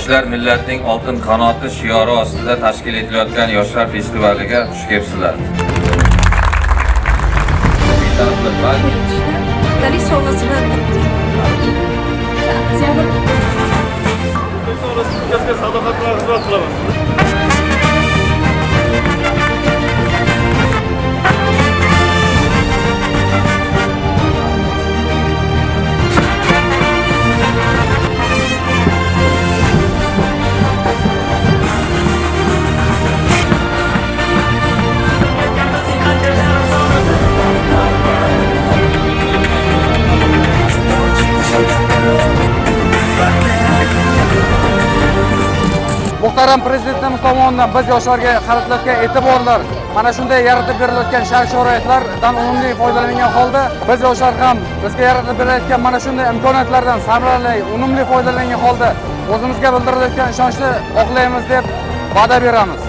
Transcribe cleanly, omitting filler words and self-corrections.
Yoshlar millatning oltin qanoti shiori ostida tashkil etilayotgan Yoshlar festivaliga xush kelibsizlar. Muhtaram Prezidentimiz tomonidan biz yoshlarga qaratilayotgan e'tiborlar, mana shunday yaratib berilayotgan shart-sharoitlardan unumli foydalangan holda biz yoshlar ham bizga yaratib berilayotgan mana shunday imkoniyatlardan samarali, unumli foydalangan holda o'zimizga bildirilayotgan ishonchni oqlaymiz deb va'da beramiz.